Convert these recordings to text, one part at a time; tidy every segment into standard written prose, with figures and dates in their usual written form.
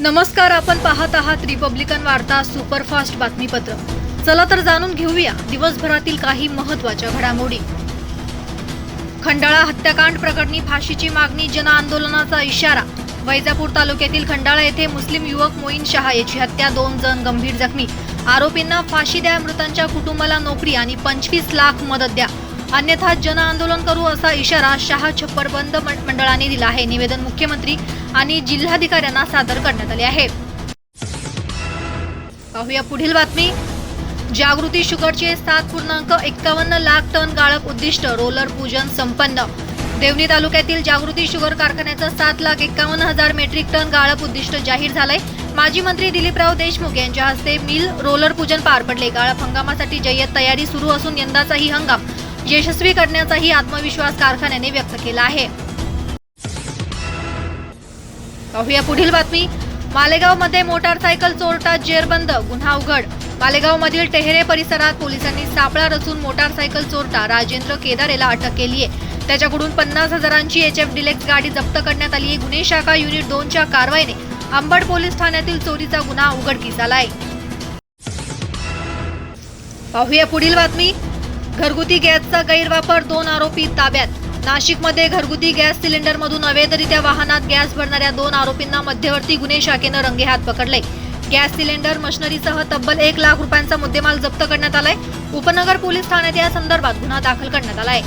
नमस्कार, आपण पाहत आहात रिपब्लिकन वार्ता सुपरफास्ट बातमीपत्र। चला तर जाणून घेऊया दिवसभरातील काही महत्त्वाच्या घडामोडी। खंडाळा हत्याकांड प्रकरणी फाशीची मागणी, जन आंदोलनाचा इशारा। वैजापूर तालुक्यातील खंडाळा येथे मुस्लिम युवक मोईन शहा याची हत्या, 2 जण गंभीर जखमी। आरोपींना फाशी द्या, मृतांच्या कुटुंबाला नोकरी आणि 25 लाख मदत द्या, अन्यथा जन आंदोलन करू असा इशारा शहा छप्परबंद मंडळाने दिला आहे। निवेदन मुख्यमंत्री आणि जिल्हाधिकाऱ्यांना सादर करण्यात आले आहे। पाहूया पुढील बातमी। जागृती शुगरचे 7.51 लाख टन गाळप उद्दिष्ट, रोलर पूजन संपन्न। देवणी तालुक्यातील जागृती शुगर कारखान्याचं 7,51,000 मेट्रिक टन गाळप उद्दिष्ट जाहीर झालंय। माजी मंत्री दिलीपराव देशमुख यांच्या हस्ते मिल रोलर पूजन पार पडले। गाळप हंगामासाठी जय्यत तयारी सुरू असून यंदाचाही हंगाम यशस्वी करण्याचाही आत्मविश्वास कारखान्याने व्यक्त केला आहे। पाहूया पुढील बातमी। मालेगावमध्ये मोटारसायकल चोरटा जेरबंद, गुन्हा उघड। मालेगावमधील टेहरे परिसरात पोलिसांनी सापळा रचून मोटारसायकल चोरटा राजेंद्र केदार याला अटक केली आहे। त्याच्याकडून 50,000ची HF डिलेक्स गाडी जप्त करण्यात आली आहे। गुन्हे शाखा युनिट 2च्या कारवाईने अंबड पोलीस ठाण्यातील चोरीचा गुन्हा उघडकीस आलाय। पाहूया पुढील बातमी। घरगुती गॅसचा गैरवापर, 2 आरोपी ताब्यात। नाशिकमध्ये घरगुती गॅस सिलेंडरमधून अवैधरित्या वाहनात गॅस भरणाऱ्या 2 आरोपींना मध्यवर्ती गुन्हे शाखेनं रंगेहात पकडले। गॅस सिलेंडर मशिनरीसह तब्बल 1 लाख रुपयांचा मुद्देमाल जप्त करण्यात आलाय। उपनगर पोलीस ठाण्यात या संदर्भात गुन्हा दाखल करण्यात आलाय।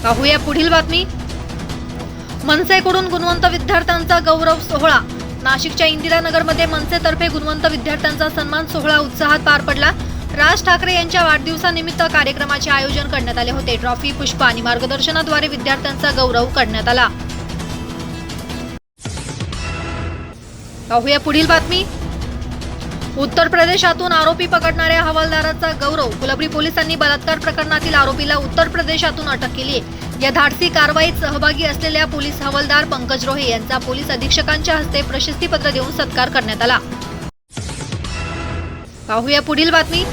पाहूया पुढील बातमी। मनसेकडून गुणवंत विद्यार्थ्यांचा गौरव सोहळा। नाशिकच्या इंदिरानगरमध्ये मनसेतर्फे गुणवंत विद्यार्थ्यांचा सन्मान सोहळा उत्साहात पार पडला। राज ठाकरे यांच्या वाढदिवसानिमित्त कार्यक्रमाचे आयोजन करण्यात आले होते। ट्रॉफी, पुष्प आणि मार्गदर्शनाद्वारे विद्यार्थ्यांचा गौरव करण्यात आला। पाहूया पुढील बातमी। उत्तर प्रदेशातून आरोपी पकडणाऱ्या हवालदाराचा गौरव। कुलबरी पोलिसांनी बलात्कार प्रकरणातील आरोपीला उत्तर प्रदेशातून अटक केली आहे। या धाडसी कारवाईत सहभागी असलेल्या पोलीस हवालदार पंकज रोहे यांचा पोलीस अधीक्षकांच्या हस्ते प्रशस्तीपत्र देऊन सत्कार करण्यात आला। पाहूया पुढील बातमी।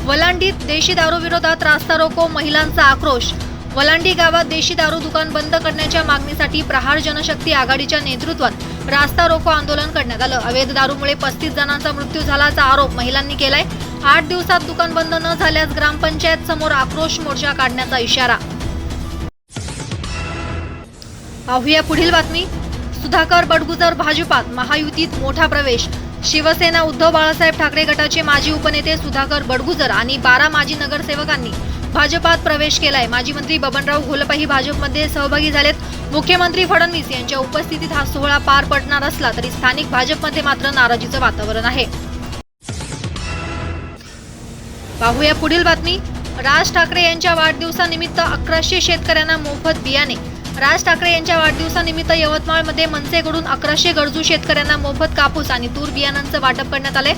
वलांडीत देशी दारू विरोधात रास्ता रोको, महिलांचा आक्रोश। वलांडी गावात देशी दारू दुकान बंद करण्याच्या मागणीसाठी प्रहार जनशक्ती आघाडीच्या नेतृत्वात रास्ता रोको आंदोलन करण्यात आलं। अवैध दारूमुळे 35 जणांचा मृत्यू झाल्याचा आरोप महिलांनी केलाय। 8 दिवसात दुकान बंद न झाल्यास ग्रामपंचायत समोर आक्रोश मोर्चा काढण्याचा इशारा। पाहूया पुढील बातमी। सुधाकर बडगुजर भाजपात, महायुतीत मोठा प्रवेश। शिवसेना उद्धव बाळासाहेब ठाकरे गटाचे माजी उपनेते सुधाकर बडगुजर आणि 12 माजी नगरसेवकांनी भाजपात प्रवेश केलाय। माजी मंत्री बबनराव घोलपही भाजपमध्ये सहभागी झालेत। मुख्यमंत्री फडणवीस यांच्या उपस्थितीत हा सोहळा पार पडणार असला तरी स्थानिक भाजपमध्ये मात्र नाराजीचं वातावरण आहे। पाहूया पुढील बातमी। राज ठाकरे यांच्या वाढदिवसानिमित्त 1100 शेतकऱ्यांना मोफत बियाणे। राज ठाकरे यांच्या वाढदिवसानिमित्त यवतमाळमध्ये मनसेकडून 1100 गरजू शेतकऱ्यांना मोफत कापूस आणि तूर बियाणांचं वाटप करण्यात आले।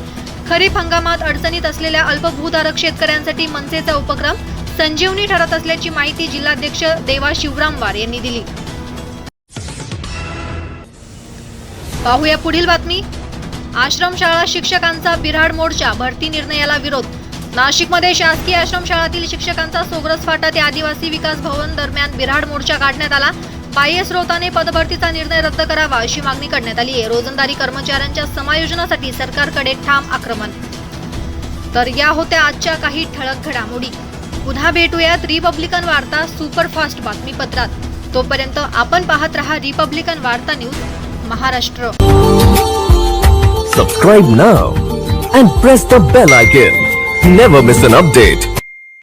खरीप हंगामात अडचणीत असलेल्या अल्पभूधारक शेतकऱ्यांसाठी मनसेचा उपक्रम संजीवनी ठरत असल्याची माहिती जिल्हाध्यक्ष देवा शिवरामवार यांनी दिली। पाहूया पुढील बातमी। आश्रमशाळा शिक्षकांचा बिऱ्हाड मोर्चा, भरती निर्णयाला विरोध। नाशिकमध्ये शासकीय आश्रमशाळातील शिक्षकांचा सोग्रस फाटा ते आदिवासी विकास भवन दरम्यान बिऱ्हाड मोर्चा काढण्यात आला। बाह्य स्रोताने पदभरतीचा निर्णय रद्द करावा अशी मागणी करण्यात आली आहे। रोजंदारी कर्मचाऱ्यांच्या समायोजनासाठी सरकारकडे ठाम आक्रमण। तर या होत्या आजच्या काही ठळक घडामोडी। पुन्हा भेटूयात रिपब्लिकन वार्ता सुपरफास्ट बातमीपत्रात। तोपर्यंत आपण पाहत रहा रिपब्लिकन वार्ता news Maharashtra. Subscribe now and press the bell icon. Never miss an update.